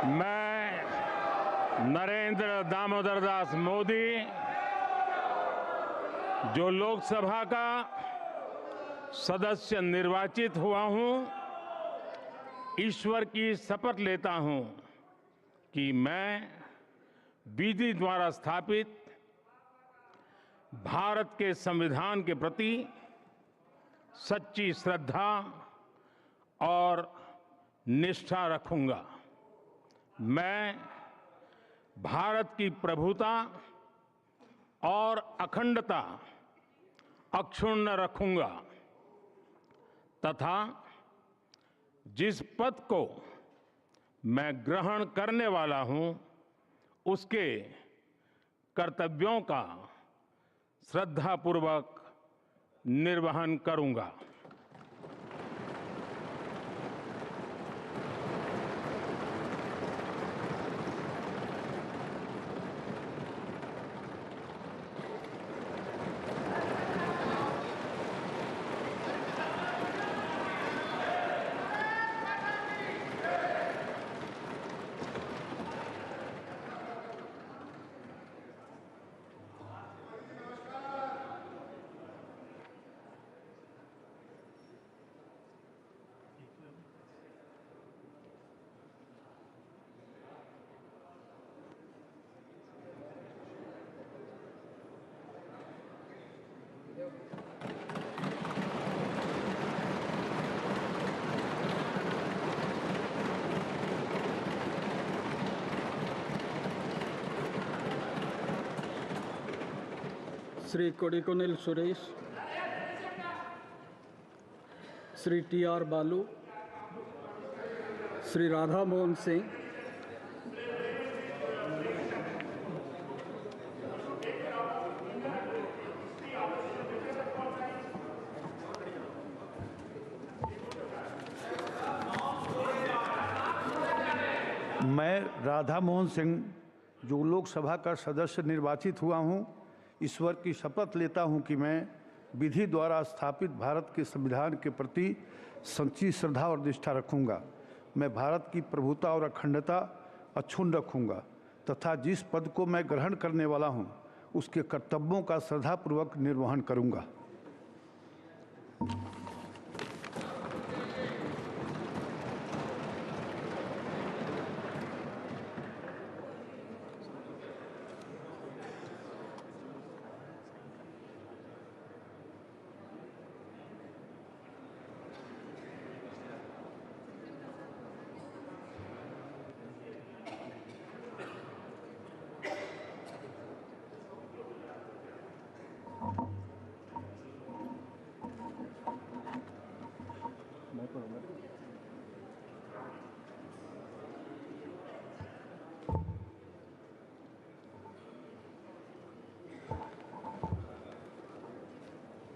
मैं नरेंद्र दामोदर दास मोदी, जो लोकसभा का सदस्य निर्वाचित हुआ हूं, ईश्वर की शपथ लेता हूं कि मैं विधि द्वारा स्थापित भारत के संविधान के प्रति सच्ची श्रद्धा और निष्ठा रखूंगा। मैं भारत की प्रभुता और अखंडता अक्षुण्ण रखूंगा तथा जिस पद को मैं ग्रहण करने वाला हूं, उसके कर्तव्यों का श्रद्धापूर्वक निर्वहन करूंगा। श्री कोडिकुनिल सुरेश, श्री टी.आर. बालू, श्री राधा मोहन सिंह, मैं राधा मोहन सिंह, जो लोकसभा का सदस्य निर्वाचित हुआ हूं, ईश्वर की शपथ लेता हूं कि मैं विधि द्वारा स्थापित भारत के संविधान के प्रति सच्ची श्रद्धा और निष्ठा रखूंगा। मैं भारत की प्रभुता और अखंडता अक्षुण्ण रखूंगा तथा जिस पद को मैं ग्रहण करने वाला हूं, उसके कर्तव्यों का श्रद्धापूर्वक निर्वहन करूंगा।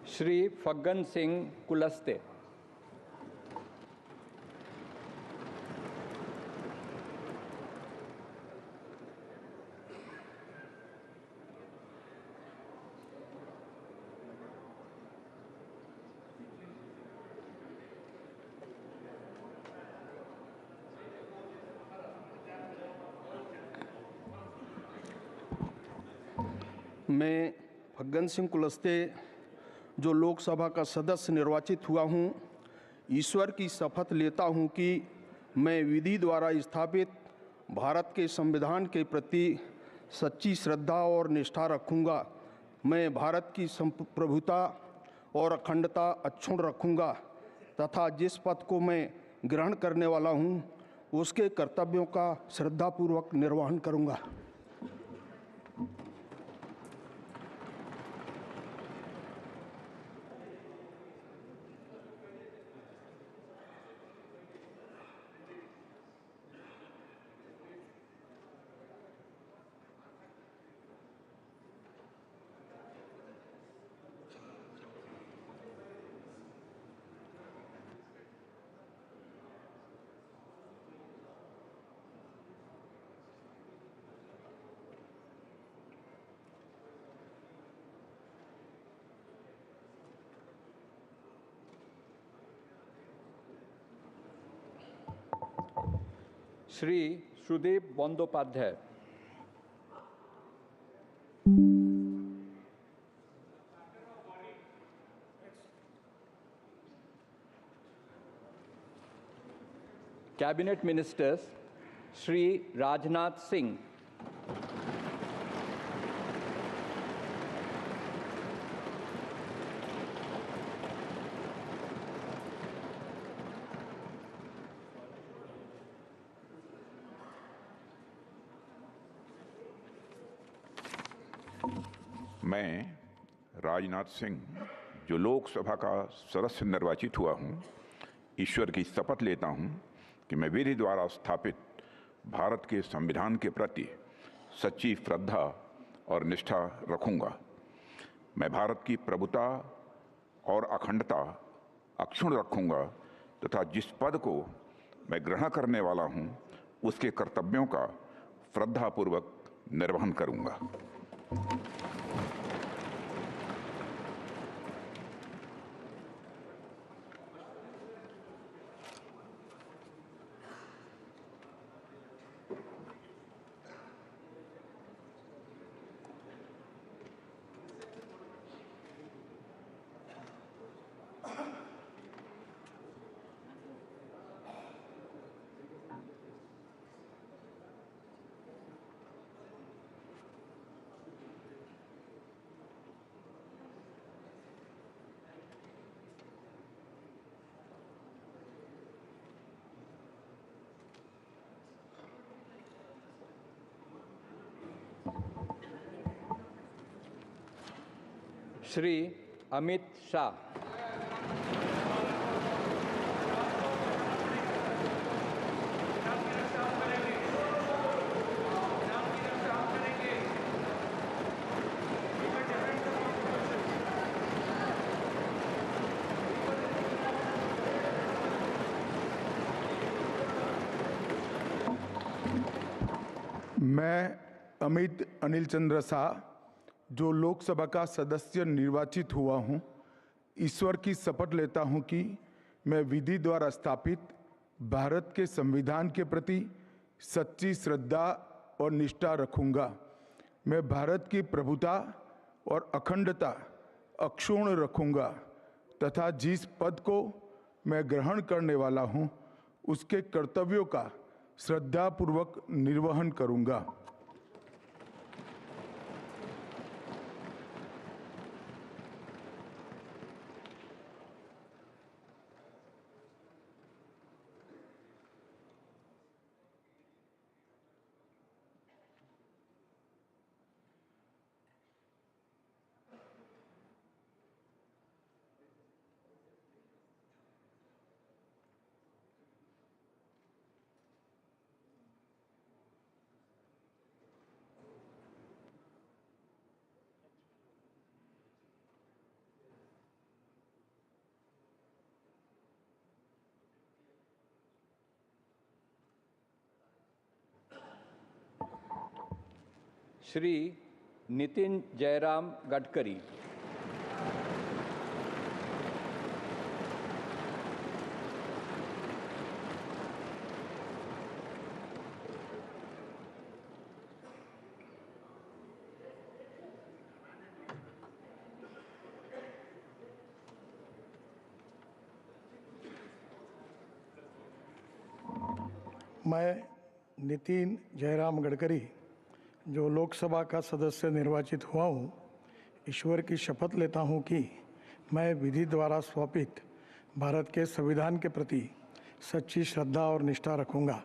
श्री फग्गन सिंह कुलस्ते। मैं फग्गन सिंह कुलस्ते, जो लोकसभा का सदस्य निर्वाचित हुआ हूं, ईश्वर की शपथ लेता हूं कि मैं विधि द्वारा स्थापित भारत के संविधान के प्रति सच्ची श्रद्धा और निष्ठा रखूंगा। मैं भारत की प्रभुता और अखंडता अक्षुण्ण रखूंगा तथा जिस पद को मैं ग्रहण करने वाला हूं, उसके कर्तव्यों का श्रद्धापूर्वक निर्वहन करूंगा। श्री सुदीप बंदोपाध्याय। कैबिनेट मिनिस्टर्स श्री राजनाथ सिंह, मैं राजनाथ सिंह जो लोकसभा का सदस्य निर्वाचित हुआ हूं, ईश्वर की शपथ लेता हूं कि मैं विधि द्वारा स्थापित भारत के संविधान के प्रति सच्ची श्रद्धा और निष्ठा रखूंगा। मैं भारत की प्रभुता और अखंडता अक्षुण्ण रखूंगा तथा जिस पद को मैं ग्रहण करने वाला हूं, उसके कर्तव्यों का श्रद्धापूर्वक निर्वहन करूंगा। श्री अमित शाह, मैं अमित अनिल चंद्र शाह जो लोकसभा का सदस्य निर्वाचित हुआ हूं, ईश्वर की शपथ लेता हूं कि मैं विधि द्वारा स्थापित भारत के संविधान के प्रति सच्ची श्रद्धा और निष्ठा रखूंगा। मैं भारत की प्रभुता और अखंडता अक्षुण्ण रखूंगा तथा जिस पद को मैं ग्रहण करने वाला हूं, उसके कर्तव्यों का श्रद्धापूर्वक निर्वहन करूंगा। श्री नितिन जयराम गडकरी, मैं नितिन जयराम गडकरी जो लोकसभा का सदस्य निर्वाचित हुआ हूँ, ईश्वर की शपथ लेता हूँ कि मैं विधि द्वारा स्थापित भारत के संविधान के प्रति सच्ची श्रद्धा और निष्ठा रखूँगा।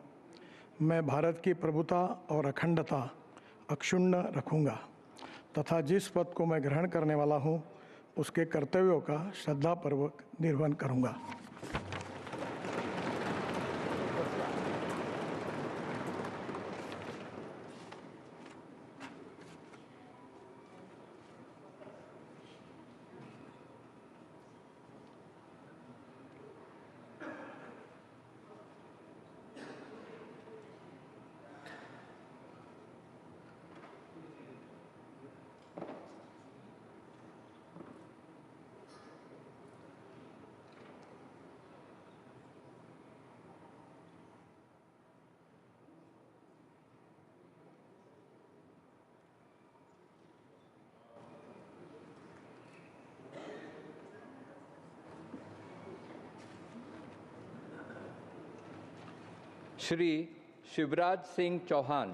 मैं भारत की प्रभुता और अखंडता अक्षुण्ण रखूँगा तथा जिस पद को मैं ग्रहण करने वाला हूँ, उसके कर्तव्यों का श्रद्धापूर्वक निर्वहन करूँगा। श्री शिवराज सिंह चौहान।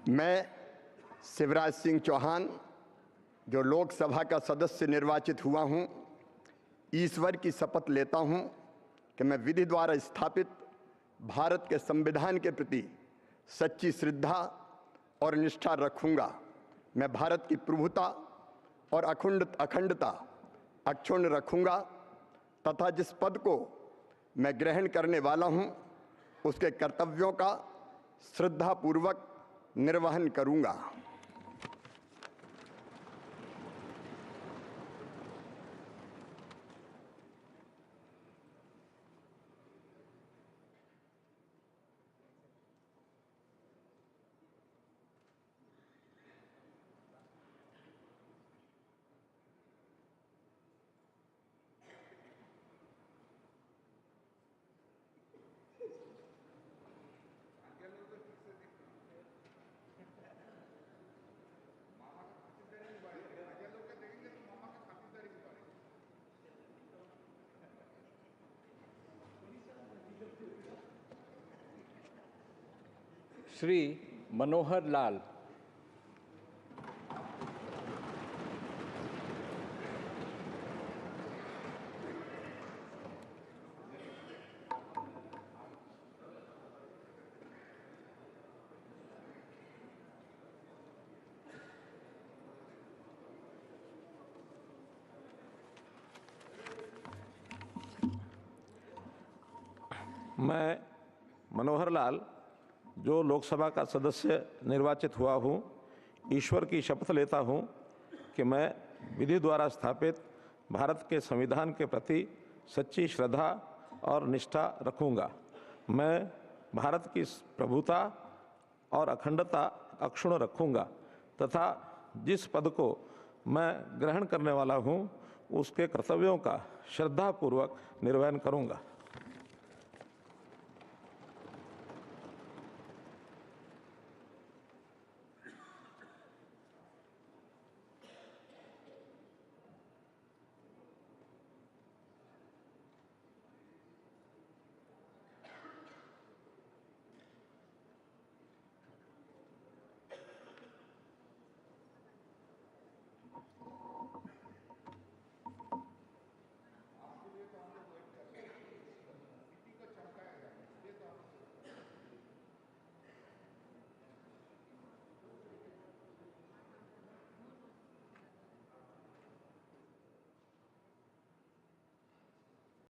मैं शिवराज सिंह चौहान जो लोकसभा का सदस्य निर्वाचित हुआ हूं, ईश्वर की शपथ लेता हूं कि मैं विधि द्वारा स्थापित भारत के संविधान के प्रति सच्ची श्रद्धा और निष्ठा रखूंगा। मैं भारत की प्रभुता और अखंडता अक्षुण्ण रखूंगा तथा जिस पद को मैं ग्रहण करने वाला हूं उसके कर्तव्यों का श्रद्धापूर्वक निर्वहन करूंगा। श्री मनोहर लाल। मैं मनोहर लाल जो लोकसभा का सदस्य निर्वाचित हुआ हूँ, ईश्वर की शपथ लेता हूँ कि मैं विधि द्वारा स्थापित भारत के संविधान के प्रति सच्ची श्रद्धा और निष्ठा रखूँगा। मैं भारत की प्रभुता और अखंडता अक्षुण्ण रखूँगा तथा जिस पद को मैं ग्रहण करने वाला हूँ उसके कर्तव्यों का श्रद्धापूर्वक निर्वहन करूँगा।